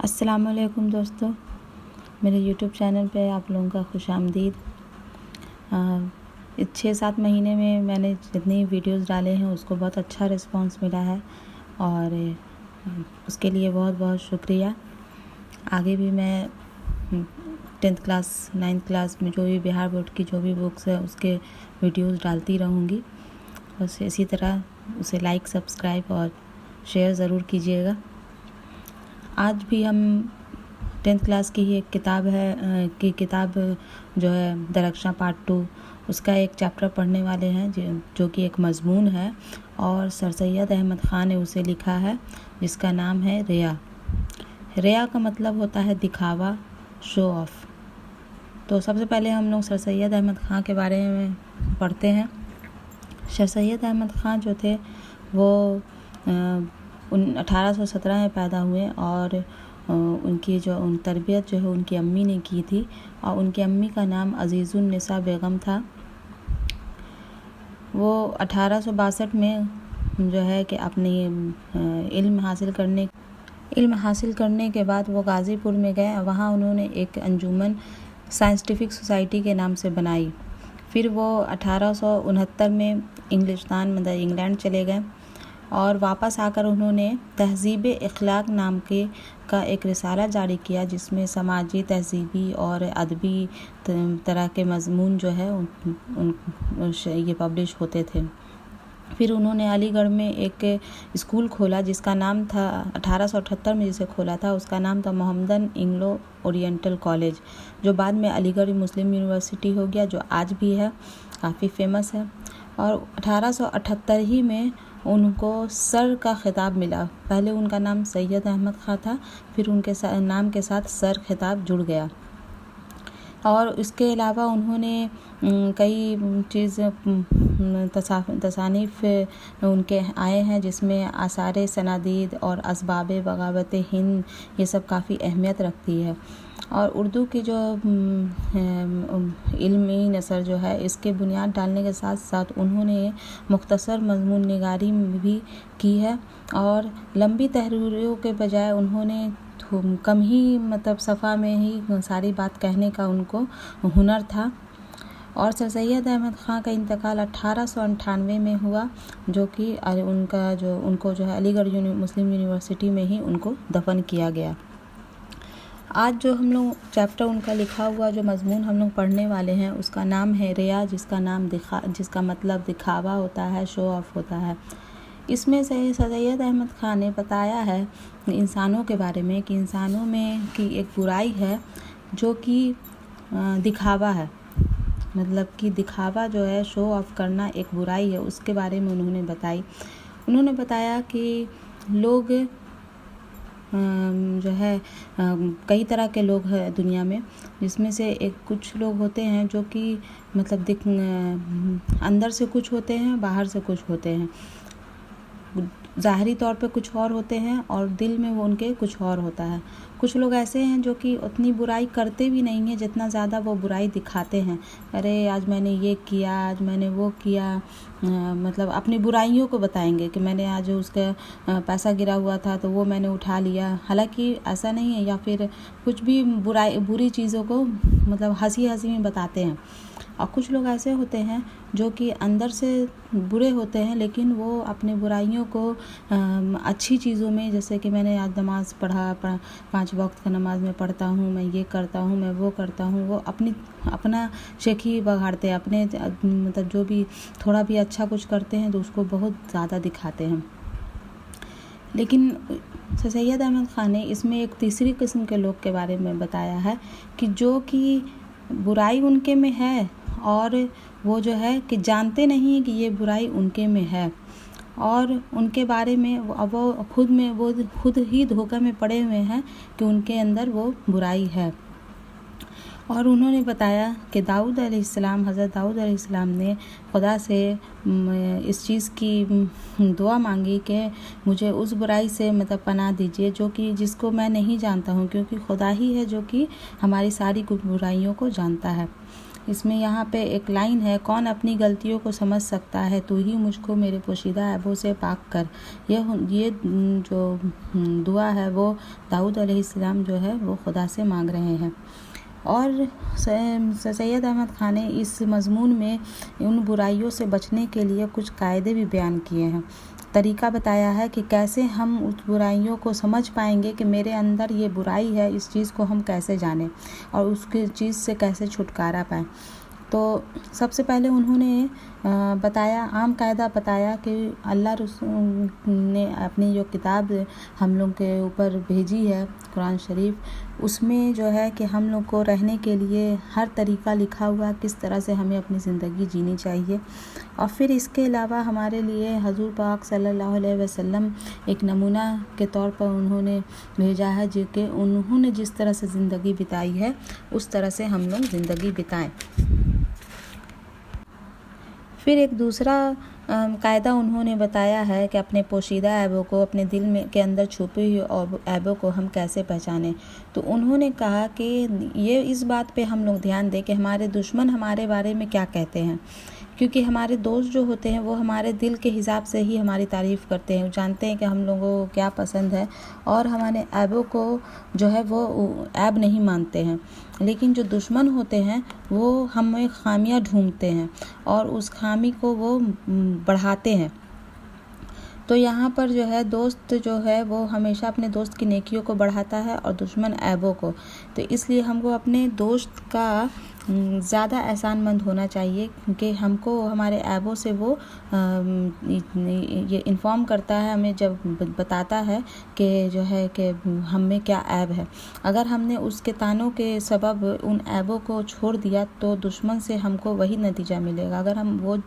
अस्सलामुअलैकुम दोस्तों, मेरे यूट्यूब चैनल पे आप लोगों का खुशामदीद। इस 6-7 महीने में मैंने जितनी वीडियोस डाले हैं उसको बहुत अच्छा रिस्पांस मिला है और उसके लिए बहुत बहुत शुक्रिया। आगे भी मैं 10th क्लास 9th क्लास में जो भी बिहार बोर्ड की जो भी बुक्स है उसके वीडियोस डालती रहूँगी। बस इसी तरह उसे लाइक, सब्सक्राइब और शेयर ज़रूर कीजिएगा। आज भी हम 10th क्लास की ही एक किताब जो है दरख्शां पार्ट 2 उसका एक चैप्टर पढ़ने वाले हैं जो कि एक मज़मून है और सर सैयद अहमद ख़ान ने उसे लिखा है, जिसका नाम है रिया। रिया का मतलब होता है दिखावा, शो ऑफ। तो सबसे पहले हम लोग सर सैयद अहमद ख़ान के बारे में पढ़ते हैं। सर सैयद अहमद ख़ान जो थे वो 1817 में पैदा हुए और उनकी तरबियत जो है उनकी अम्मी ने की थी और उनकी अम्मी का नाम अज़ीज़ुन्निसा बेगम था। वो 1862 में जो है कि अपनी इल्म हासिल करने के बाद वो गाज़ीपुर में गए। वहाँ उन्होंने एक अंजुमन साइंटिफिक सोसाइटी के नाम से बनाई। फिर वो 1869 में इंग्लैंड चले गए और वापस आकर उन्होंने तहज़ीब-ए-इख़लाक़ नाम का एक रिसाला जारी किया, जिसमें समाजी, तहज़ीबी और अदबी तरह के मज़मून जो है ये पब्लिश होते थे। फिर उन्होंने अलीगढ़ में एक स्कूल खोला जिसका नाम था 1878 में जिसे खोला था, उसका नाम था मोहम्मदन इंग्लो ओरिएंटल कॉलेज, जो बाद में अलीगढ़ मुस्लिम यूनिवर्सिटी हो गया, जो आज भी है, काफ़ी फेमस है। और 1878 ही में उनको सर का खिताब मिला। पहले उनका नाम सैयद अहमद ख़ान था, फिर उनके नाम के साथ सर खिताब जुड़ गया। और इसके अलावा उन्होंने कई तसानीफ़ उनके आए हैं, जिसमें आसार सनादीद और असबाब बगावत हिंद ये सब काफ़ी अहमियत रखती है। और उर्दू की जो इल्मी नसर जो है इसके बुनियाद डालने के साथ साथ उन्होंने मुख्तसर मज़मून निगारी भी की है और लंबी तहरीरों के बजाय उन्होंने कम ही सफ़ा में ही सारी बात कहने का उनको हुनर था। और सर सैयद अहमद ख़ान का इंतकाल 1898 में हुआ, जो कि उनको जो है अलीगढ़ मुस्लिम यूनिवर्सिटी में ही उनको दफन किया गया। आज जो हम लोग चैप्टर उनका लिखा हुआ जो मज़मून हम लोग पढ़ने वाले हैं उसका नाम है रिया, जिसका मतलब दिखावा होता है, शो ऑफ होता है। इसमें से सैयद अहमद ख़ान ने बताया है इंसानों के बारे में कि इंसानों में की एक बुराई है जो कि दिखावा है। मतलब कि दिखावा जो है, शो ऑफ करना एक बुराई है, उसके बारे में उन्होंने बताया कि लोग जो है कई तरह के लोग हैं दुनिया में, जिसमें से कुछ लोग होते हैं जो कि अंदर से कुछ होते हैं, बाहर से कुछ होते हैं। ज़ाहरी तौर पे कुछ और होते हैं और दिल में वो उनके कुछ और होता है। कुछ लोग ऐसे हैं जो कि उतनी बुराई करते भी नहीं हैं जितना ज़्यादा वो बुराई दिखाते हैं। अरे आज मैंने ये किया, आज मैंने वो किया, मतलब अपनी बुराइयों को बताएंगे कि मैंने आज उसका पैसा गिरा हुआ था तो वो मैंने उठा लिया, हालांकि ऐसा नहीं है। या फिर कुछ भी बुरी चीज़ों को हंसी में बताते हैं। और कुछ लोग ऐसे होते हैं जो कि अंदर से बुरे होते हैं, लेकिन वो अपनी बुराइयों को अच्छी चीज़ों में, जैसे कि मैंने आज नमाज़ पढ़ा, 5 वक्त का नमाज में पढ़ता हूँ, मैं ये करता हूँ, मैं वो करता हूँ, वो अपना शेखी बघाड़ते हैं, अपने जो भी थोड़ा भी अच्छा कुछ करते हैं तो उसको बहुत ज़्यादा दिखाते हैं। लेकिन सैयद अहमद ख़ान ने इसमें एक तीसरी किस्म के लोग के बारे में बताया है कि जो कि बुराई उनके में है और वो जो है कि जानते नहीं हैं कि ये बुराई उनके में है और उनके बारे में वो खुद ही धोखे में पड़े हुए हैं कि उनके अंदर वो बुराई है। और उन्होंने बताया कि हज़रत दाऊद अलैहिस्सलाम ने खुदा से इस चीज़ की दुआ मांगी कि मुझे उस बुराई से पनाह दीजिए जिसको मैं नहीं जानता हूँ, क्योंकि खुदा ही है जो कि हमारी सारी बुराइयों को जानता है। इसमें यहाँ पे एक लाइन है, कौन अपनी गलतियों को समझ सकता है, तू ही मुझको मेरे पोशीदा ऐबों से पाक कर। ये जो दुआ है वो दाऊद अलैहिस्सलाम जो है वो खुदा से मांग रहे हैं। और सैयद अहमद खान ने इस मज़मून में उन बुराइयों से बचने के लिए कुछ कायदे भी बयान किए हैं, तरीका बताया है कि कैसे हम उस बुराइयों को समझ पाएंगे कि मेरे अंदर ये बुराई है, इस चीज़ को हम कैसे जानें और उसकी चीज़ से कैसे छुटकारा पाएँ। तो सबसे पहले उन्होंने बताया, आम कायदा बताया कि अल्लाह रसूल ने अपनी जो किताब हम लोग के ऊपर भेजी है कुरान शरीफ, उसमें जो है कि हम लोग को रहने के लिए हर तरीका लिखा हुआ, किस तरह से हमें अपनी ज़िंदगी जीनी चाहिए। और फिर इसके अलावा हमारे लिए हजूर पाक सल्लल्लाहु अलैहि वसल्लम एक नमूना के तौर पर उन्होंने भेजा है, जो कि उन्होंने जिस तरह से ज़िंदगी बिताई है उस तरह से हम लोग ज़िंदगी बिताएं। फिर एक दूसरा कायदा उन्होंने बताया है कि अपने पोशीदा ऐबों को, अपने दिल में के अंदर छुपी हुई ऐबों को हम कैसे पहचानें। तो उन्होंने कहा कि ये इस बात पे हम लोग ध्यान दें कि हमारे दुश्मन हमारे बारे में क्या कहते हैं, क्योंकि हमारे दोस्त जो होते हैं वो हमारे दिल के हिसाब से ही हमारी तारीफ़ करते हैं, वो जानते हैं कि हम लोगों को क्या पसंद है और हमारे ऐबों को जो है वो ऐब नहीं मानते हैं। लेकिन जो दुश्मन होते हैं वो हमें खामियां ढूंढते हैं और उस खामी को वो बढ़ाते हैं। तो यहाँ पर जो है दोस्त जो है वो हमेशा अपने दोस्त की नेकियों को बढ़ाता है और दुश्मन ऐबों को। तो इसलिए हमको अपने दोस्त का ज़्यादा एहसानमंद होना चाहिए, क्योंकि हमको हमारे ऐबों से वो ये इन्फॉर्म करता है, हमें जब बताता है कि जो है कि हम में क्या ऐब है। अगर हमने उसके तानों के सबब उन ऐबों को छोड़ दिया तो दुश्मन से हमको वही नतीजा मिलेगा। अगर हम वो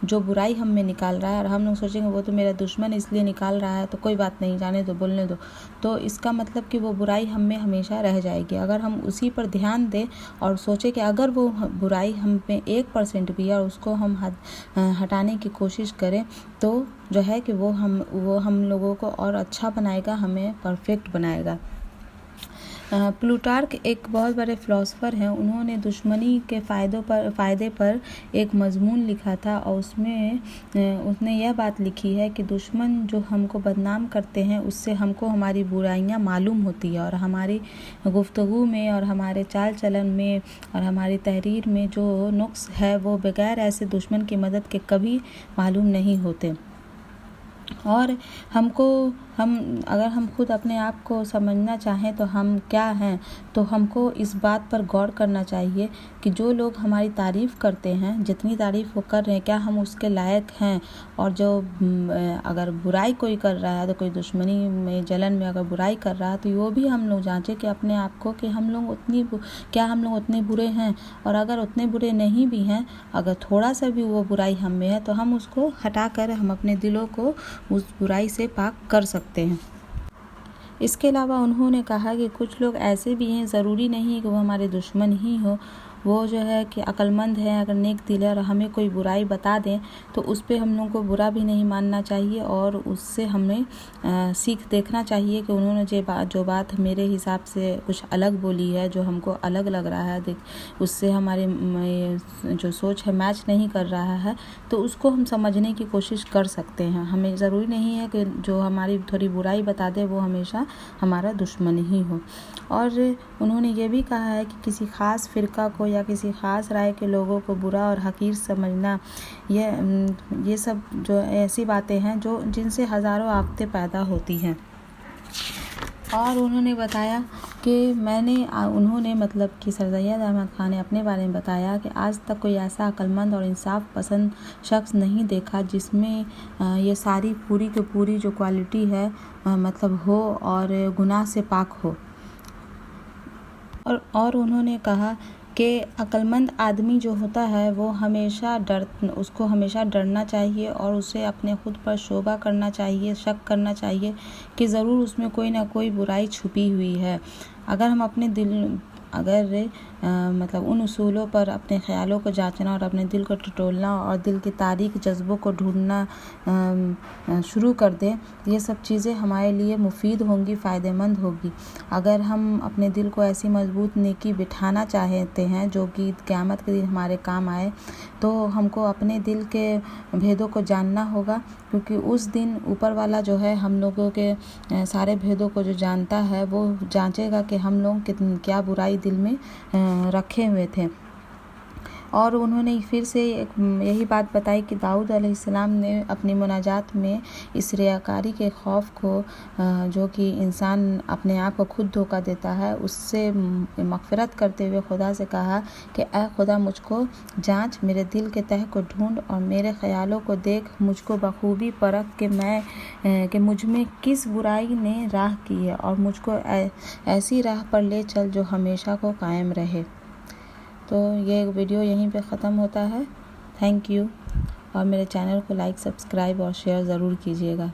जो बुराई हम में निकाल रहा है और हम लोग सोचेंगे वो तो मेरा दुश्मन इसलिए निकाल रहा है तो कोई बात नहीं, जाने दो, बोलने दो, तो इसका मतलब कि वो बुराई हम में हमेशा रह जाएगी। अगर हम उसी पर ध्यान दें और सोचें कि अगर वो बुराई हम में 1% भी है और उसको हम हटाने की कोशिश करें तो जो है कि वो हम लोगों को और अच्छा बनाएगा, हमें परफेक्ट बनाएगा। प्लूटार्क एक बहुत बड़े फ़िलासफ़र हैं, उन्होंने दुश्मनी के फ़ायदे पर एक मज़मून लिखा था और उसमें उसने यह बात लिखी है कि दुश्मन जो हमको बदनाम करते हैं उससे हमको हमारी बुराइयां मालूम होती है और हमारी गुफ्तगू में और हमारे चाल चलन में और हमारी तहरीर में जो नुक्स है वो बगैर ऐसे दुश्मन की मदद के कभी मालूम नहीं होते। और अगर हम खुद अपने आप को समझना चाहें तो हम क्या हैं, तो हमको इस बात पर गौर करना चाहिए कि जो लोग हमारी तारीफ़ करते हैं, जितनी तारीफ़ वो कर रहे हैं, क्या हम उसके लायक हैं। और जो अगर बुराई कोई कर रहा है, तो कोई दुश्मनी में जलन में अगर बुराई कर रहा है, तो वो भी हम लोग जांचें कि अपने आप को कि हम लोग उतने बुरे हैं। और अगर उतने बुरे नहीं भी हैं, अगर थोड़ा सा भी वो बुराई हम में है तो हम उसको हटा कर हम अपने दिलों को उस बुराई से पाक कर सकते हैं। इसके अलावा उन्होंने कहा कि कुछ लोग ऐसे भी हैं, ज़रूरी नहीं है कि वो हमारे दुश्मन ही हो, वो जो है कि अक्लमंद है, अगर नेक दिल है और हमें कोई बुराई बता दें तो उस पर हम लोगों को बुरा भी नहीं मानना चाहिए और उससे हमें सीख देखना चाहिए कि उन्होंने जो बात मेरे हिसाब से कुछ अलग बोली है, जो हमको अलग लग रहा है, उससे हमारे जो सोच है मैच नहीं कर रहा है, तो उसको हम समझने की कोशिश कर सकते हैं। हमें ज़रूरी नहीं है कि जो हमारी थोड़ी बुराई बता दे वो हमेशा हमारा दुश्मन ही हो। और उन्होंने ये भी कहा है कि किसी ख़ास फ़िरका को या किसी ख़ास राय के लोगों को बुरा और हकीर समझना, ये सब जो ऐसी बातें हैं जो जिनसे हज़ारों आफ़तें पैदा होती हैं। और उन्होंने बताया कि उन्होंने मतलब कि सर सैयद अहमद खान ने अपने बारे में बताया कि आज तक कोई ऐसा अक्लमंद और इंसाफ पसंद शख्स नहीं देखा जिसमें ये सारी पूरी की पूरी जो क्वालिटी है मतलब हो और गुनाह से पाक हो। और उन्होंने कहा कि अक्लमंद आदमी जो होता है वो उसको हमेशा डरना चाहिए और उसे अपने खुद पर शोभा करना चाहिए, शक करना चाहिए कि ज़रूर उसमें कोई ना कोई बुराई छुपी हुई है। अगर हम अपने अगर मतलब उन उसूलों पर अपने ख़्यालों को जांचना और अपने दिल को टटोलना और दिल की तारीक़ जज्बों को ढूंढना शुरू कर दें, ये सब चीज़ें हमारे लिए मुफीद होंगी, फ़ायदेमंद होगी। अगर हम अपने दिल को ऐसी मजबूत नेकी बिठाना चाहते हैं जो कि क़यामत के दिन हमारे काम आए, तो हमको अपने दिल के भेदों को जानना होगा, क्योंकि उस दिन ऊपर वाला जो है हम लोगों के सारे भेदों को जो जानता है वो जांचेगा कि हम लोग क्या बुराई दिल में रखे हुए थे। और उन्होंने फिर से यही बात बताई कि दाऊद अलैहिस्सलाम ने अपनी मुनाजात में इस रियाकारी के खौफ को, जो कि इंसान अपने आप को खुद धोखा देता है, उससे मग़फ़िरत करते हुए खुदा से कहा कि ऐ खुदा मुझको जांच, मेरे दिल के तह को ढूंढ और मेरे ख़यालों को देख, मुझको बखूबी परख कि मुझ में किस बुराई ने राह की है और मुझको ऐसी राह पर ले चल जो हमेशा को कायम रहे। तो ये वीडियो यहीं पे ख़त्म होता है। Thank you. और मेरे चैनल को लाइक, सब्सक्राइब और शेयर ज़रूर कीजिएगा।